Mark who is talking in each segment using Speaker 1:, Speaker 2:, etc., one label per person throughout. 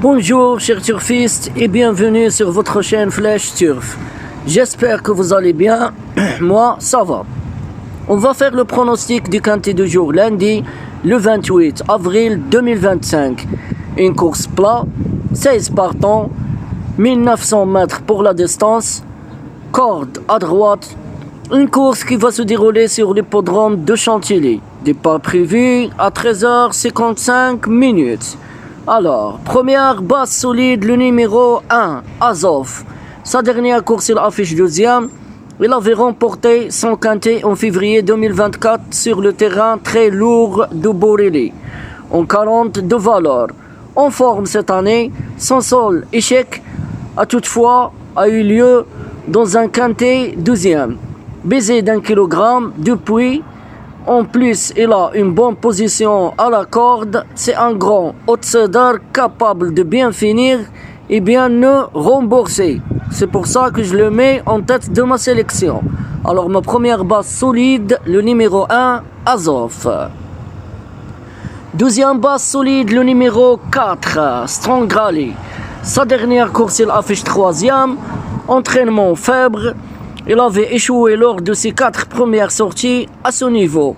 Speaker 1: Bonjour chers turfistes et bienvenue sur votre chaîne Flèche Turf. J'espère que vous allez bien, moi ça va. On va faire le pronostic du quintet du jour lundi, le 28 avril 2025. Une course plat, 16 partants, 1900 mètres pour la distance, corde à droite. Une course qui va se dérouler sur l'hippodrome de Chantilly. Départ prévu à 13h55 minutes. Alors, première base solide, le numéro 1, Azov. Sa dernière course, il affiche deuxième. Il avait remporté son quintet en février 2024 sur le terrain très lourd de Borelli, en 40 de valeur. En forme cette année, son seul échec a eu lieu dans un quintet deuxième. Baisé d'1 kilogramme depuis. En plus, il a une bonne position à la corde. C'est un grand outsider capable de bien finir et bien nous rembourser. C'est pour ça que je le mets en tête de ma sélection. Alors, ma première base solide, le numéro 1, Azov. Deuxième base solide, le numéro 4, Strong Rally. Sa dernière course, il affiche troisième. Entraînement faible. Il avait échoué lors de ses 4 premières sorties à ce niveau.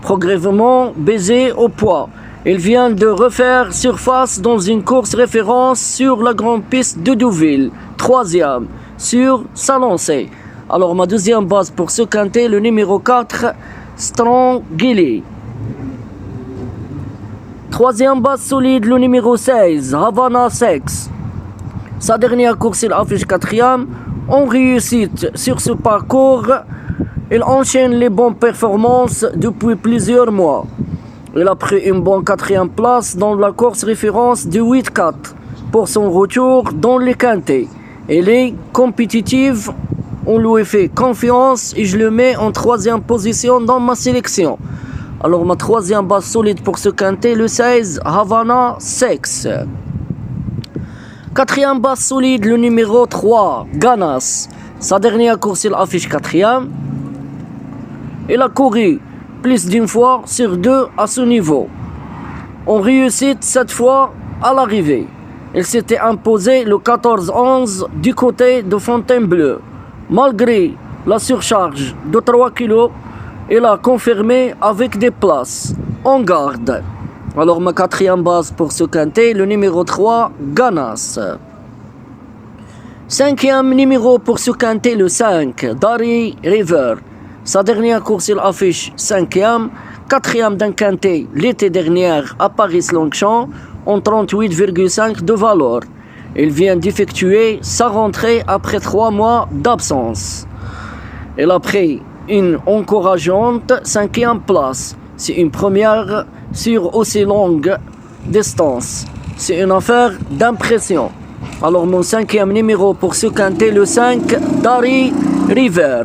Speaker 1: Progressivement baisé au poids. Il vient de refaire surface dans une course référence sur la grande piste de Deauville. Troisième sur sa lancée. Alors ma deuxième base pour ce quintet, le numéro 4, Strong Gilly. Troisième base solide, le numéro 16, Havana Sex. Sa dernière course, il affiche quatrième. En réussite sur ce parcours, il enchaîne les bonnes performances depuis plusieurs mois. Il a pris une bonne quatrième place dans la course référence du 8-4 pour son retour dans les quintets. Il est compétitif, on lui fait confiance et je le mets en troisième position dans ma sélection. Alors ma troisième base solide pour ce quintet, le 16, Havana Sex. Quatrième base solide, le numéro 3, Ganas. Sa dernière course, il affiche quatrième. Il a couru plus d'une fois sur deux à ce niveau. On réussit cette fois à l'arrivée. Il s'était imposé le 14-11 du côté de Fontainebleau. Malgré la surcharge de 3 kg, il a confirmé avec des places en garde. Alors ma quatrième base pour ce quintet, le numéro 3, Ganas. Cinquième numéro pour ce quintet, le 5, Dari River. Sa dernière course, il affiche cinquième, quatrième d'un quintet l'été dernier à Paris-Longchamp en 38,5 de valeur. Il vient d'effectuer sa rentrée après 3 mois d'absence. Il a pris une encourageante cinquième place. C'est une première sur aussi longue distance. C'est une affaire d'impression. Alors mon cinquième numéro pour ce quintet, le 5, Dari River.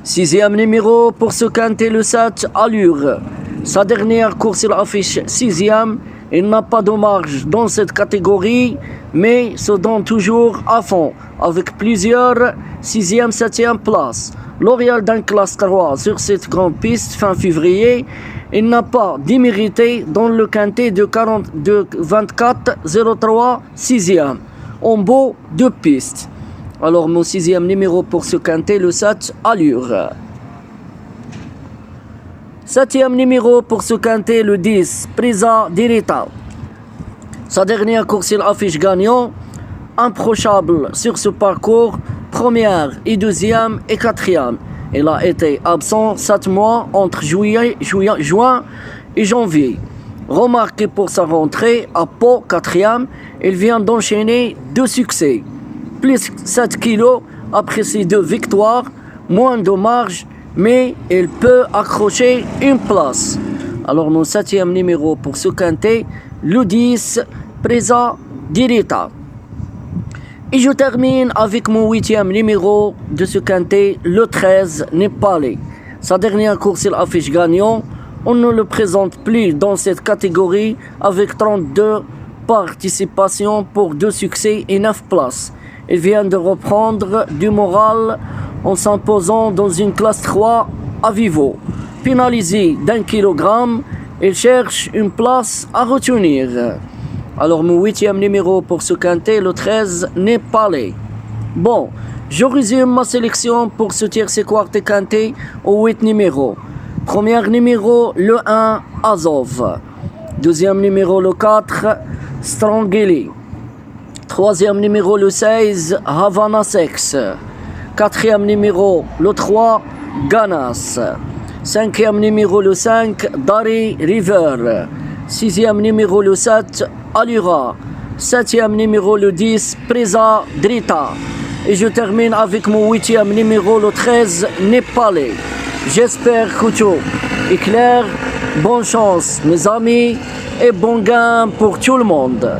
Speaker 1: Sixième numéro pour ce quintet, le 7, Allure. Sa dernière course, il affiche sixième. Il n'a pas de marge dans cette catégorie, mais se donne toujours à fond, avec plusieurs 6e, 7e places. L'Oriole d'un classe 3 sur cette grande piste fin février, il n'a pas démérité dans le quintet de 24-03 6e, en beau de piste. Alors mon 6e numéro pour ce quintet, le 7, Allure. 7e numéro pour ce quintet, le 10, Prisa Dirita. Sa dernière course, il affiche gagnant, improchable sur ce parcours, première et deuxième et quatrième. Il a été absent 7 mois entre juin et janvier. Remarqué pour sa rentrée à Pau, quatrième, il vient d'enchaîner 2 succès. Plus 7 kilos après ces 2 victoires, moins de marge, mais il peut accrocher une place. Alors mon 7e numéro pour ce quintet, le 10, Presa Dirita. Et je termine avec mon 8e numéro de ce quintet, le 13, Népalais. Sa dernière course, il affiche gagnant. On ne le présente plus dans cette catégorie avec 32 participations pour 2 succès et 9 places. Il vient de reprendre du moral en s'imposant dans une classe 3 à Vivo. Pénalisé d'1 kilogramme, il cherche une place à retenir. Alors mon 8e numéro pour ce quintet, le 13, Népalais. Bon, je résume ma sélection pour ce tiercé quartet quintet aux 8 numéros. Premier numéro, le 1, Azov. Deuxième numéro, le 4, Strangeli. Troisième numéro, le 16, Havana Sex. Quatrième numéro, le 3, Ganas. Cinquième numéro, le 5, Dari River. Sixième numéro, le 7, Allura. Septième numéro, le 10, Presa Drita. Et je termine avec mon 8e numéro, le 13, Népalais. J'espère que tout est clair. Bonne chance, mes amis, et bon gain pour tout le monde.